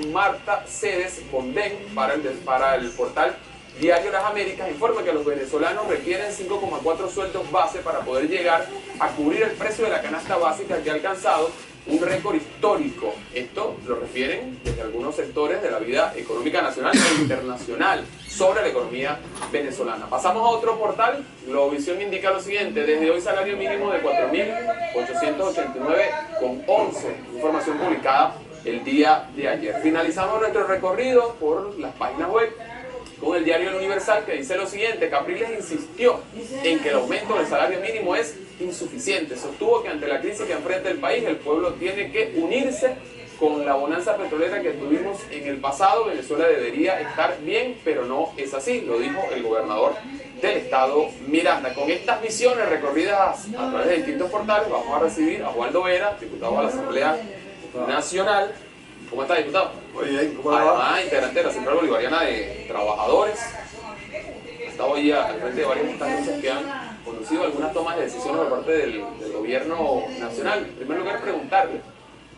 Marta Cedes Bondén para el portal Diario Las Américas, informa que los venezolanos requieren 5,4 sueldos base para poder llegar a cubrir el precio de la canasta básica, que ha alcanzado un récord histórico. Esto lo refieren desde algunos sectores de la vida económica nacional e internacional sobre la economía venezolana. Pasamos a otro portal. Globovisión indica lo siguiente: desde hoy salario mínimo de 4.889,11. Información publicada el día de ayer. Finalizamos nuestro recorrido por las páginas web con el diario El Universal, que dice lo siguiente: Capriles insistió en que el aumento del salario mínimo es insuficiente. Sostuvo que ante la crisis que enfrenta el país, el pueblo tiene que unirse con la bonanza petrolera que tuvimos en el pasado. Venezuela debería estar bien, pero no es así, lo dijo el gobernador del estado Miranda. Con estas visiones recorridas a través de distintos portales, vamos a recibir a Waldo Vera, diputado de la Asamblea Nacional. ¿Cómo está, diputado? Muy bien, ¿cómo va? Además, integrante de la Central Bolivariana de Trabajadores. Ha estado hoy al frente de varias instancias que han conducido algunas tomas de decisiones por parte del gobierno nacional. En primer lugar, preguntarle: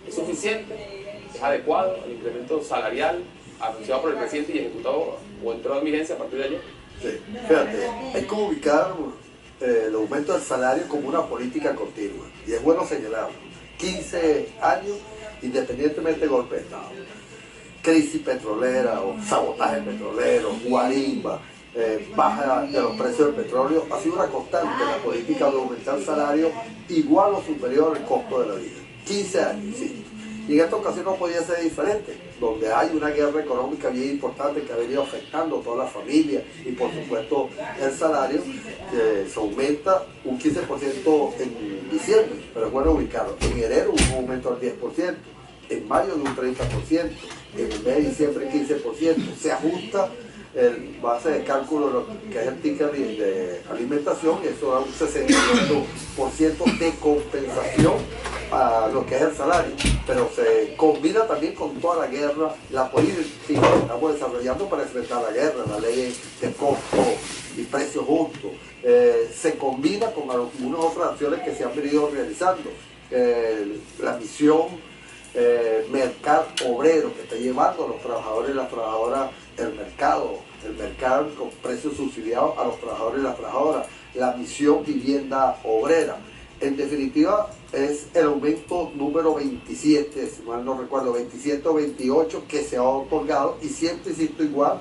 ¿es suficiente? ¿Es adecuado el incremento salarial anunciado por el presidente y ejecutado o entró en vigencia a partir de ayer? Sí, fíjate, hay que ubicar el aumento del salario como una política continua, y es bueno señalarlo. 15 años, independientemente del golpe de Estado. Crisis petrolera o sabotaje petrolero, guarimba, baja de los precios del petróleo, ha sido una constante la política de aumentar el salario igual o superior al costo de la vida. 15 años, sí. Y en esta ocasión no podía ser diferente, donde hay una guerra económica bien importante que ha venido afectando a toda la familia, y por supuesto el salario se aumenta un 15% en diciembre, pero es bueno ubicarlo. En enero un aumento del 10%, en mayo de un 30%, en el mes de diciembre 15%, se ajusta el base de cálculo que es el ticket de alimentación, y eso da un 68% de compensación a lo que es el salario, pero se combina también con toda la guerra, la política que estamos desarrollando para enfrentar la guerra, la ley de costo y precios justos, se combina con algunas otras acciones que se han venido realizando, la misión mercado obrero que está llevando a los trabajadores y las trabajadoras el mercado con precios subsidiados a los trabajadores y las trabajadoras, la misión vivienda obrera. En definitiva, es el aumento número 27, si mal no recuerdo, 27 o 28 que se ha otorgado, y siempre, insisto, igual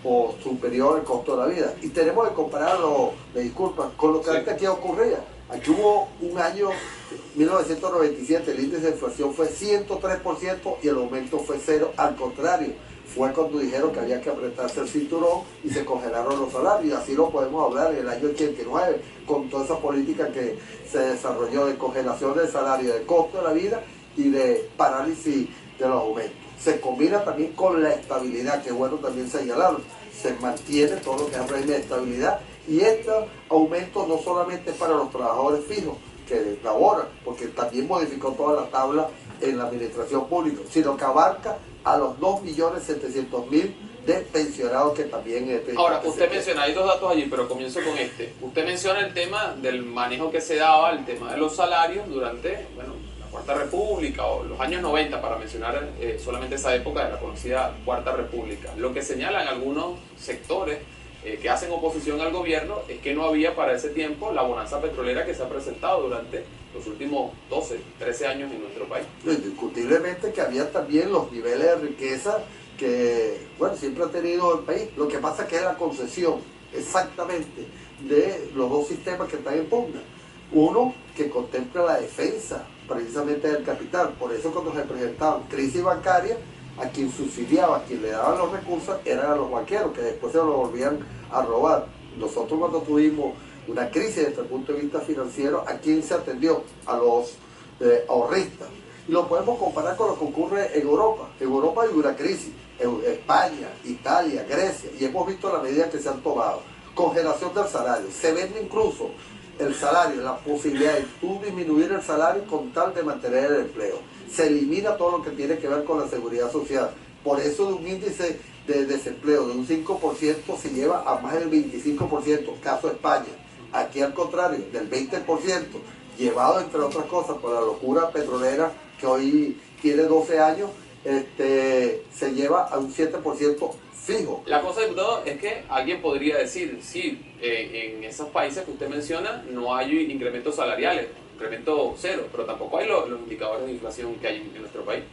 o superior al costo de la vida. Y tenemos que compararlo, me disculpan, con lo que antes aquí ocurría. Aquí hubo un año, 1997, el índice de inflación fue 103% y el aumento fue cero. Al contrario, fue cuando dijeron que había que apretarse el cinturón y se congelaron los salarios. Y así lo podemos hablar en el año 89, con toda esa política que se desarrolló de congelación del salario, de costo de la vida y de parálisis de los aumentos. Se combina también con la estabilidad, que es bueno también señalarlo. Se mantiene todo lo que es el régimen de estabilidad, y este aumento no solamente es para los trabajadores fijos que laboran, porque también modificó toda la tabla en la administración pública, sino que abarca a los 2.700.000 de pensionados que también... Ahora, usted menciona, hay dos datos allí, pero comienzo con este. Usted menciona el tema del manejo que se daba, el tema de los salarios durante, bueno, la Cuarta República o los años 90, para mencionar solamente esa época de la conocida Cuarta República. Lo que señalan algunos sectores que hacen oposición al gobierno es que no había para ese tiempo la bonanza petrolera que se ha presentado durante los últimos 12, 13 años en nuestro país. Indiscutiblemente que había también los niveles de riqueza que, bueno, siempre ha tenido el país. Lo que pasa es que es la concesión exactamente de los dos sistemas que están en pugna. Uno que contempla la defensa precisamente del capital. Por eso cuando se presentaban crisis bancarias, a quien subsidiaba, a quien le daban los recursos, eran a los banqueros, que después se los volvían a robar. Nosotros, cuando tuvimos una crisis desde el punto de vista financiero, ¿a quién se atendió? A los ahorristas. Y lo podemos comparar con lo que ocurre en Europa. En Europa hay una crisis, en España, Italia, Grecia, y hemos visto las medidas que se han tomado. Congelación del salario, se vende incluso el salario, la posibilidad de tú disminuir el salario con tal de mantener el empleo. Se elimina todo lo que tiene que ver con la seguridad social. Por eso de un índice de desempleo de un 5% se lleva a más del 25%, caso España. Aquí al contrario, del 20%, llevado entre otras cosas por la locura petrolera que hoy tiene 12 años, se lleva a un 7% fijo. La cosa, diputado, es que alguien podría decir, sí, en esos países que usted menciona no hay incrementos salariales, incremento cero, pero tampoco hay los indicadores de inflación que hay en nuestro país.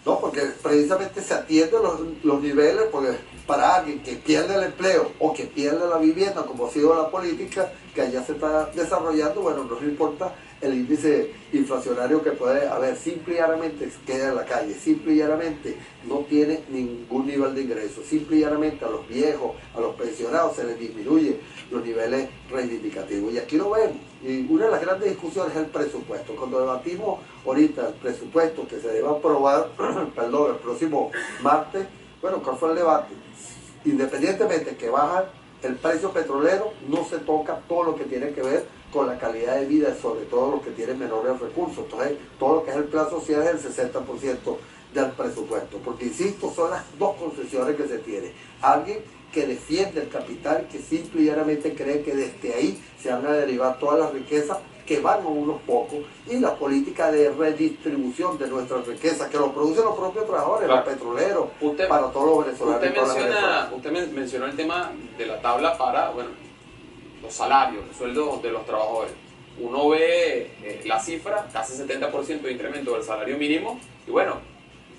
No, porque precisamente se atienden los niveles, porque para alguien que pierde el empleo o que pierde la vivienda, como ha sido la política que allá se está desarrollando, bueno, no le importa el índice inflacionario que puede haber, simple y llanamente queda en la calle, simple y llanamente no tiene ningún nivel de ingreso, simple y llanamente a los viejos, a los pensionados se les disminuye los niveles reivindicativos. Y aquí lo vemos. Y una de las grandes discusiones es el presupuesto. Cuando debatimos ahorita el presupuesto que se debe aprobar, perdón, el próximo martes, bueno, ¿cuál fue el debate? Independientemente que baja el precio petrolero, no se toca todo lo que tiene que ver con la calidad de vida, sobre todo los que tienen menores recursos. Entonces, todo lo que es el plan social es el 60% del presupuesto. Porque, insisto, son las dos concesiones que se tienen. Alguien que defiende el capital, que simple y llanamente cree que desde ahí se van a derivar todas las riquezas que van a unos pocos, y la política de redistribución de nuestras riquezas, que lo producen los propios trabajadores, claro, los petroleros, para todos los venezolanos. Usted mencionó el tema de la tabla para, bueno, los salarios, los sueldos de los trabajadores. Uno ve la cifra, casi 70% de incremento del salario mínimo, y bueno,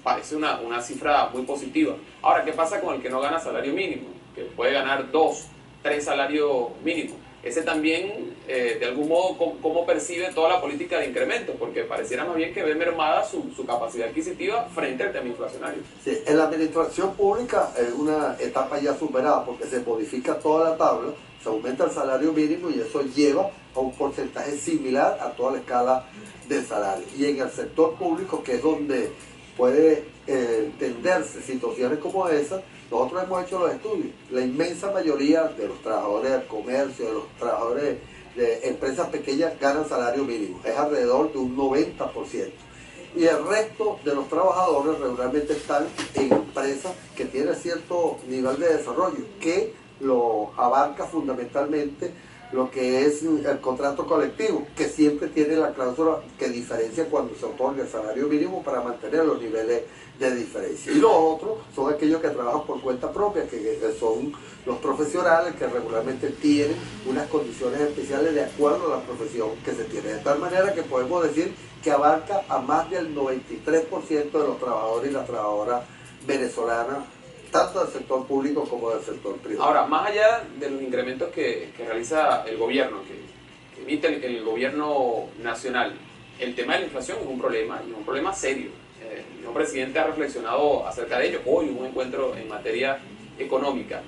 parece una cifra muy positiva. Ahora, ¿qué pasa con el que no gana salario mínimo? Que puede ganar 2, 3 salarios mínimos. Ese también, de algún modo, ¿cómo percibe toda la política de incrementos? Porque pareciera más bien que ve mermada su capacidad adquisitiva frente al tema inflacionario. Sí, en la administración pública es una etapa ya superada, porque se modifica toda la tabla, se aumenta el salario mínimo y eso lleva a un porcentaje similar a toda la escala del salario. Y en el sector público, que es donde puede entenderse situaciones como esa, nosotros hemos hecho los estudios. La inmensa mayoría de los trabajadores del comercio, de los trabajadores de empresas pequeñas ganan salario mínimo, es alrededor de un 90%. Y el resto de los trabajadores regularmente están en empresas que tienen cierto nivel de desarrollo, que lo abarca fundamentalmente lo que es el contrato colectivo, que siempre tiene la cláusula que diferencia cuando se otorga el salario mínimo para mantener los niveles de diferencia. Y los otros son aquellos que trabajan por cuenta propia, que son los profesionales que regularmente tienen unas condiciones especiales de acuerdo a la profesión que se tiene. De tal manera que podemos decir que abarca a más del 93% de los trabajadores y las trabajadoras venezolanas, tanto del sector público como del sector privado. Ahora, más allá de los incrementos que realiza el gobierno, que emite el gobierno nacional, el tema de la inflación es un problema, y un problema serio. El señor presidente ha reflexionado acerca de ello. Hoy hubo un encuentro en materia económica.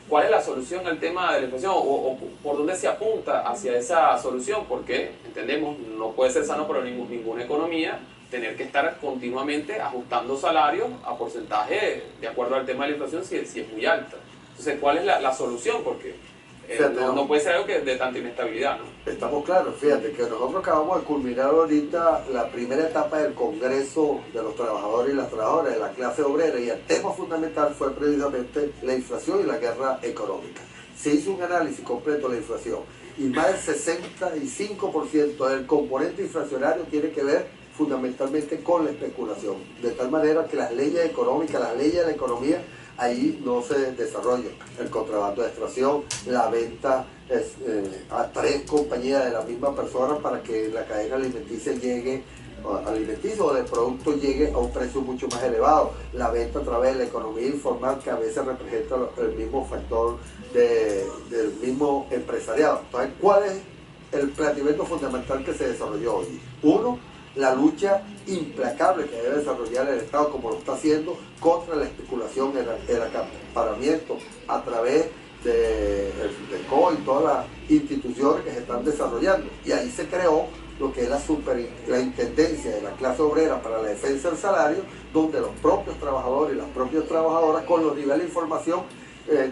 ¿Cuál es la solución al tema de la inflación? ¿O por dónde se apunta hacia esa solución? Porque, entendemos, no puede ser sano para ninguna economía tener que estar continuamente ajustando salarios a porcentaje de acuerdo al tema de la inflación si es muy alta. Entonces, ¿cuál es la solución? Porque no puede ser algo de tanta inestabilidad, ¿no? Estamos claros, fíjate que nosotros acabamos de culminar ahorita la primera etapa del Congreso de los Trabajadores y las Trabajadoras de la clase obrera, y el tema fundamental fue precisamente la inflación y la guerra económica. Se hizo un análisis completo de la inflación y más del 65% del componente inflacionario tiene que ver fundamentalmente con la especulación, de tal manera que las leyes económicas, las leyes de la economía, ahí no se desarrollan. El contrabando de extracción, la venta a 3 compañías de la misma persona para que la cadena alimenticia llegue, o de producto llegue a un precio mucho más elevado, la venta a través de la economía informal, que a veces representa el mismo factor del mismo empresariado. Entonces, ¿cuál es el planteamiento fundamental que se desarrolló hoy? Uno, la lucha implacable que debe desarrollar el Estado, como lo está haciendo, contra la especulación, el acaparamiento a través del CO y todas las instituciones que se están desarrollando. Y ahí se creó lo que es la Intendencia de la clase obrera para la defensa del salario, donde los propios trabajadores y las propias trabajadoras, con los niveles de información,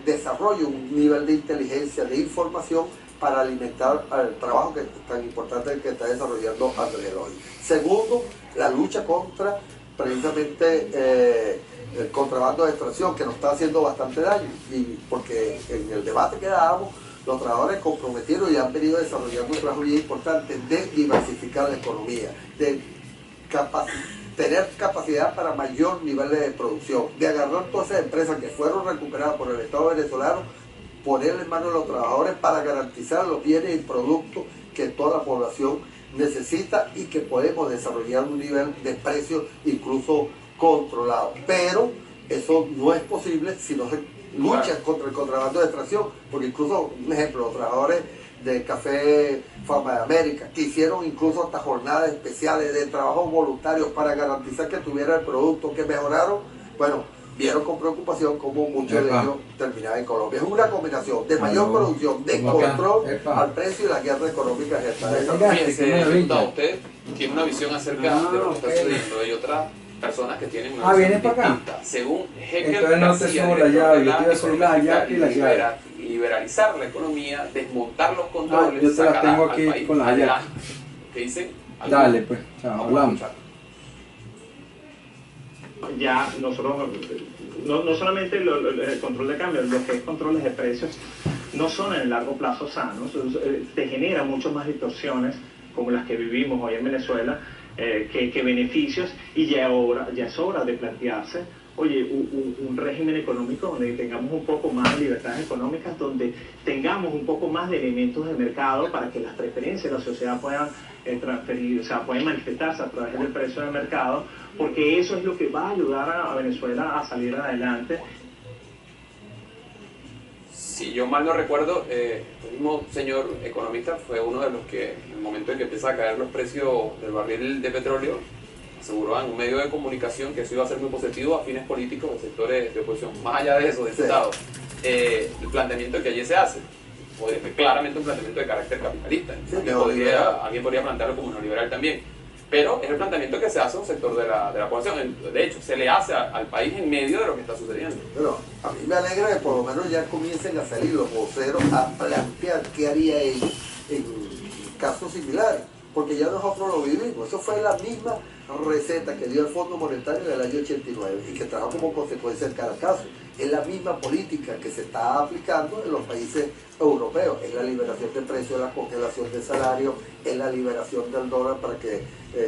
desarrollan un nivel de inteligencia, de información, para alimentar el trabajo que tan importante que está desarrollando Andrés Eloy. Segundo, la lucha contra precisamente el contrabando de extracción, que nos está haciendo bastante daño, y porque en el debate que dábamos, los trabajadores comprometieron y han venido desarrollando un trabajo bien importante de diversificar la economía, de tener capacidad para mayor nivel de producción, de agarrar todas esas empresas que fueron recuperadas por el Estado venezolano, ponerle en manos a los trabajadores para garantizar los bienes y productos que toda la población necesita y que podemos desarrollar un nivel de precios incluso controlado. Pero eso no es posible si no se lucha contra el contrabando de extracción, porque incluso, un ejemplo, los trabajadores de Café Fama de América, que hicieron incluso hasta jornadas especiales de trabajos voluntarios para garantizar que tuviera el producto, que mejoraron, bueno, vieron con preocupación cómo muchos de ellos terminaban en Colombia. Es una combinación de mayor producción, de control al precio y la guerra económica. Fíjense, usted tiene una visión acerca de lo que está sucediendo. Hay otras personas que tienen una visión distinta. Según Heckel García, liberalizar la economía, desmontar los controles, yo te la tengo al aquí país con la llave. ¿Qué dicen? Dale, pues, chao, hablamos. Ya nosotros, no solamente el control de cambio, lo que es controles de precios, no son en el largo plazo sanos, te genera mucho más distorsiones como las que vivimos hoy en Venezuela, que beneficios, y ya es hora de plantearse, oye, un régimen económico donde tengamos un poco más de libertades económicas, donde tengamos un poco más de elementos de mercado para que las preferencias de la sociedad puedan transferir, o sea, pueden manifestarse a través del precio del mercado, porque eso es lo que va a ayudar a Venezuela a salir adelante. Si yo mal no recuerdo, el mismo señor economista fue uno de los que, en el momento en que empieza a caer los precios del barril de petróleo, aseguró en un medio de comunicación que eso iba a ser muy positivo a fines políticos de sectores de oposición. Más allá de eso, diputado, el planteamiento que allí se hace, claramente un planteamiento de carácter capitalista. Alguien podría plantearlo como neoliberal también, pero es el planteamiento que se hace a un sector de la población. De hecho, se le hace al país en medio de lo que está sucediendo. Pero a mí me alegra que por lo menos ya comiencen a salir los voceros a plantear qué haría ellos en casos similares, porque ya nosotros lo vivimos. Eso fue la misma receta que dio el Fondo Monetario en el año 89 y que trajo como consecuencia en cada caso. Es la misma política que se está aplicando en los países europeos. Es la liberación de precios, la congelación de salarios, es la liberación del dólar para que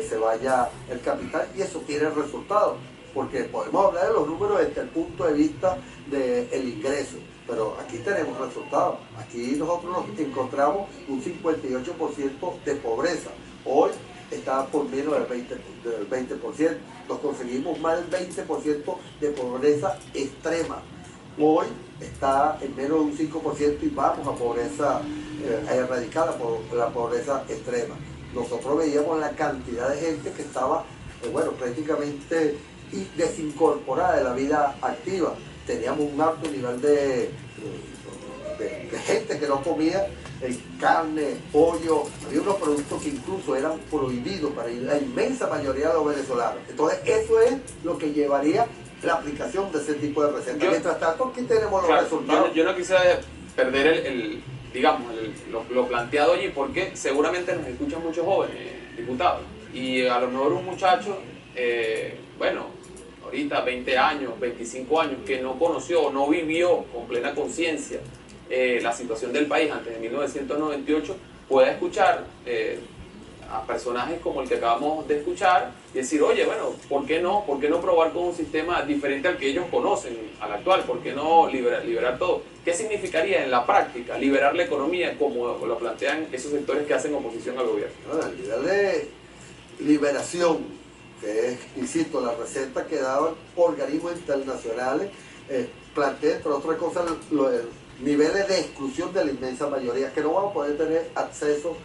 se vaya el capital, y eso tiene resultados, porque podemos hablar de los números desde el punto de vista del ingreso, pero aquí tenemos resultados. Aquí nosotros nos encontramos un 58% de pobreza. Hoy está por menos del 20%. Nos conseguimos más del 20% de pobreza extrema. Hoy está en menos de un 5% y vamos a pobreza, a erradicar la pobreza extrema. Nosotros veíamos la cantidad de gente que estaba, prácticamente desincorporada de la vida activa. Teníamos un alto nivel de gente que no comía carne, pollo. Había unos productos que incluso eran prohibidos para la inmensa mayoría de los venezolanos. Entonces eso es lo que llevaría la aplicación de ese tipo de recetas. Mientras tanto, aquí tenemos los resultados. Yo no quisiera perder lo planteado allí, porque seguramente nos escuchan muchos jóvenes diputados, y a lo mejor un muchacho, ahorita 20 años, 25 años, que no conoció, no vivió con plena conciencia la situación del país antes de 1998, pueda escuchar a personajes como el que acabamos de escuchar y decir, oye, ¿por qué no probar con un sistema diferente al que ellos conocen, al actual? ¿Por qué no liberar todo? ¿Qué significaría en la práctica liberar la economía como lo plantean esos sectores que hacen oposición al gobierno? El nivel de liberación, que es, insisto, la receta que daban organismos internacionales, plantea, entre otras cosas, niveles de exclusión de la inmensa mayoría, que no van a poder tener acceso,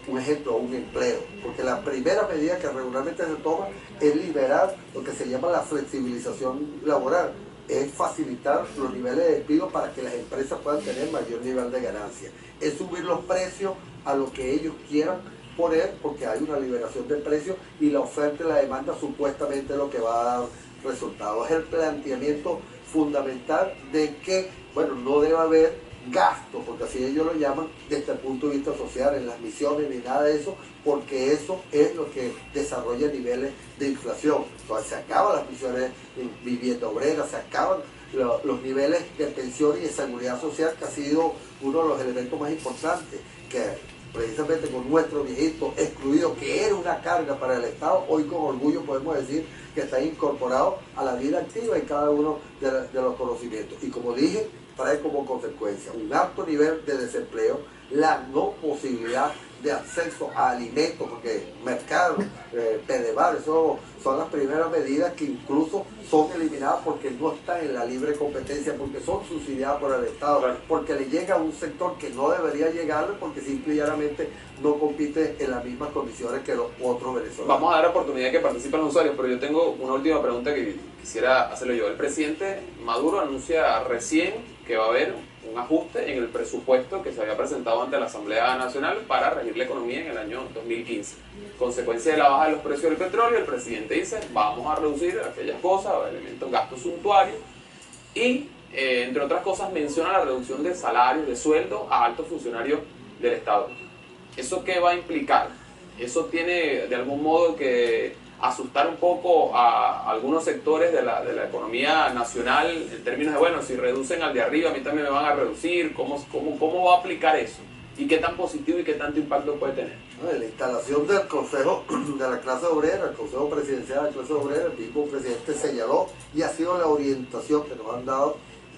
un ejemplo, a un empleo, porque la primera medida que regularmente se toma es liberar lo que se llama la flexibilización laboral, es facilitar los niveles de despido para que las empresas puedan tener mayor nivel de ganancia, es subir los precios a lo que ellos quieran poner, porque hay una liberación de precios y la oferta y la demanda supuestamente es lo que va a dar resultados. Es el planteamiento fundamental de que, no debe haber gasto, porque así ellos lo llaman, desde el punto de vista social, en las misiones ni nada de eso, porque eso es lo que desarrolla niveles de inflación. Entonces se acaban las misiones en vivienda obrera, se acaban los niveles de pensión y de seguridad social, que ha sido uno de los elementos más importantes, que precisamente con nuestros viejitos excluidos, que era una carga para el Estado, hoy con orgullo podemos decir que está incorporado a la vida activa en cada uno de los conocimientos. Y como dije, trae como consecuencia un alto nivel de desempleo, la no posibilidad de acceso a alimentos, porque mercado, Pedevar, eso son las primeras medidas que incluso son eliminadas porque no están en la libre competencia, porque son subsidiadas por el Estado, porque le llega a un sector que no debería llegarle, porque simple y llanamente no compite en las mismas condiciones que los otros venezolanos. Vamos a dar oportunidad de que participen los usuarios, pero yo tengo una última pregunta que quisiera hacerlo yo. El presidente Maduro anuncia recién que va a haber un ajuste en el presupuesto que se había presentado ante la Asamblea Nacional para regir la economía en el año 2015. Consecuencia de la baja de los precios del petróleo, el presidente dice, vamos a reducir aquellas cosas, elementos, gastos suntuarios, y entre otras cosas menciona la reducción de salarios, de sueldos a altos funcionarios del Estado. ¿Eso qué va a implicar? ¿Eso tiene de algún modo que asustar un poco a algunos sectores de la economía nacional en términos de, bueno, si reducen al de arriba, a mí también me van a reducir? ¿Cómo va a aplicar eso? ¿Y qué tan positivo y qué tanto impacto puede tener? La instalación del Consejo de la clase obrera, el Consejo Presidencial de la clase obrera, el mismo presidente señaló, y ha sido la orientación que nos han dado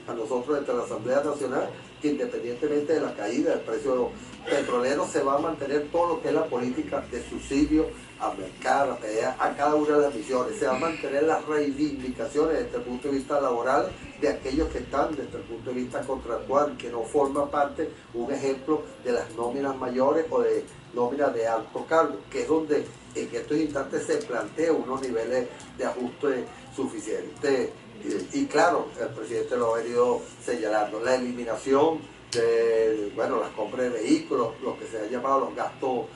a nosotros desde la Asamblea Nacional, que independientemente de la caída del precio petrolero, se va a mantener todo lo que es la política de subsidio a mercado, a cada una de las misiones. Se va a mantener las reivindicaciones desde el punto de vista laboral de aquellos que están desde el punto de vista contractual, que no forman parte, un ejemplo, de las nóminas mayores o de nóminas de alto cargo, que es donde en estos instantes se plantea unos niveles de ajuste suficientes. Y claro, el presidente lo ha venido señalando, la eliminación de, bueno, las compras de vehículos, lo que se ha llamado los gastos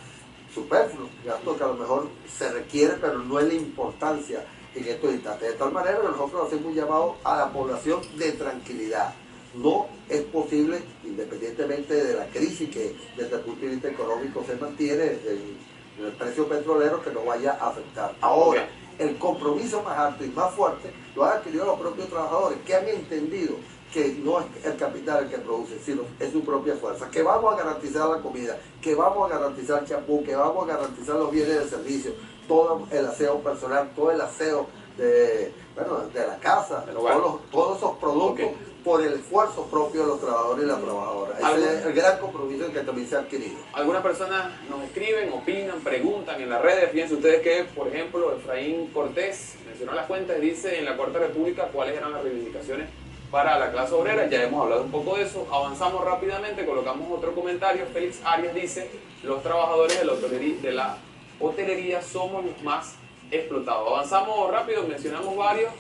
superfluos, gastos que a lo mejor se requieren, pero no es la importancia en estos instantes. De tal manera que nosotros hacemos un llamado a la población de tranquilidad. No es posible, independientemente de la crisis que desde el punto de vista económico se mantiene en el precio petrolero, que no vaya a afectar. Ahora, el compromiso más alto y más fuerte lo han adquirido los propios trabajadores, que han entendido que no es el capital el que produce, sino es su propia fuerza, que vamos a garantizar la comida, que vamos a garantizar el champú, que vamos a garantizar los bienes de servicio, todo el aseo personal, todo el aseo de la casa, todos esos productos, por el esfuerzo propio de los trabajadores y las trabajadoras. Ese es el gran compromiso que también se ha adquirido. Algunas personas nos escriben, opinan, preguntan en las redes. Fíjense ustedes que, por ejemplo, Efraín Cortés mencionó las cuentas y dice en la Cuarta República cuáles eran las reivindicaciones para la clase obrera. Ya hemos hablado un poco de eso. Avanzamos rápidamente, colocamos otro comentario. Félix Arias dice, los trabajadores de la hotelería somos los más explotados. Avanzamos rápido, mencionamos varios,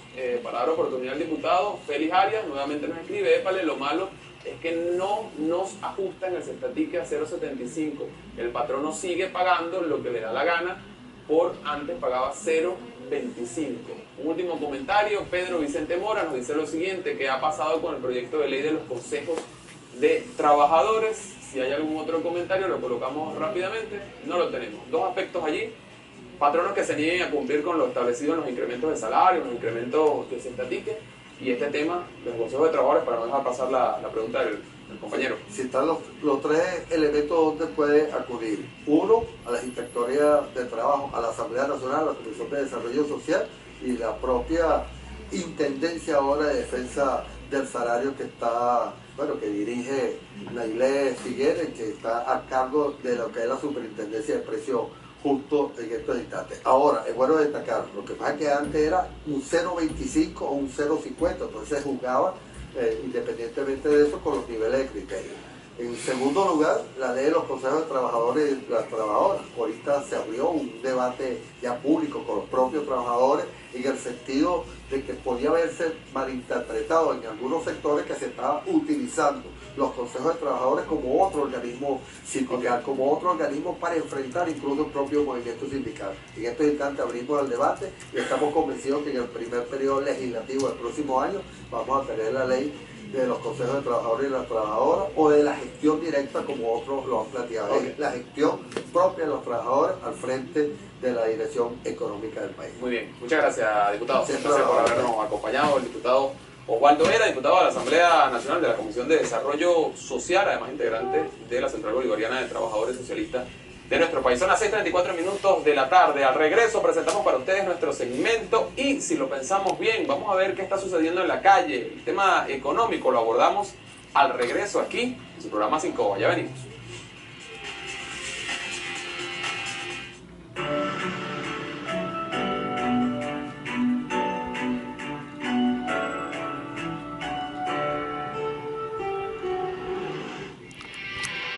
para dar oportunidad al diputado. Félix Arias nuevamente nos escribe, épale, lo malo es que no nos ajustan el cestatique a 0,75. El patrono sigue pagando lo que le da la gana, por antes pagaba 0,25. Un último comentario, Pedro Vicente Mora nos dice lo siguiente, que ha pasado con el proyecto de ley de los consejos de trabajadores. Si hay algún otro comentario lo colocamos rápidamente, no lo tenemos. Dos aspectos allí: patronos que se nieguen a cumplir con lo establecido en los incrementos de salario, los incrementos que se estatique, y este tema de los consejos de trabajadores, para no dejar pasar la pregunta del compañero. Si están los tres elementos donde puede acudir: uno, a las inspectorías de trabajo, a la Asamblea Nacional, a la Comisión de Desarrollo Social y la propia Intendencia ahora de Defensa del Salario que dirige Nailé Figueres, que está a cargo de lo que es la Superintendencia de Precios Justos en estos instantes. Ahora, es bueno destacar, lo que pasa es que antes era un 0,25 o un 0,50, entonces se juzgaba independientemente de eso con los niveles de criterio. En segundo lugar, la ley de los consejos de trabajadores y las trabajadoras. Ahorita se abrió un debate ya público con los propios trabajadores en el sentido de que podía haberse malinterpretado en algunos sectores que se estaba utilizando los consejos de trabajadores como otro organismo sindical, como otro organismo para enfrentar incluso el propio movimiento sindical. En este instante abrimos el debate y estamos convencidos que en el primer periodo legislativo del próximo año vamos a tener la ley de los consejos de trabajadores y las trabajadoras, o de la gestión directa, como otros lo han planteado. Es la gestión propia de los trabajadores al frente de la dirección económica del país. Muy bien, muchas gracias, diputado. Gracias por habernos acompañado. El diputado Osvaldo Vera, diputado de la Asamblea Nacional de la Comisión de Desarrollo Social, además integrante de la Central Bolivariana de Trabajadores Socialistas de nuestro país. Son las 6:34 de la tarde. Al regreso presentamos para ustedes nuestro segmento y, si lo pensamos bien, vamos a ver qué está sucediendo en la calle. El tema económico lo abordamos al regreso aquí en su programa Sin Coba. Ya venimos.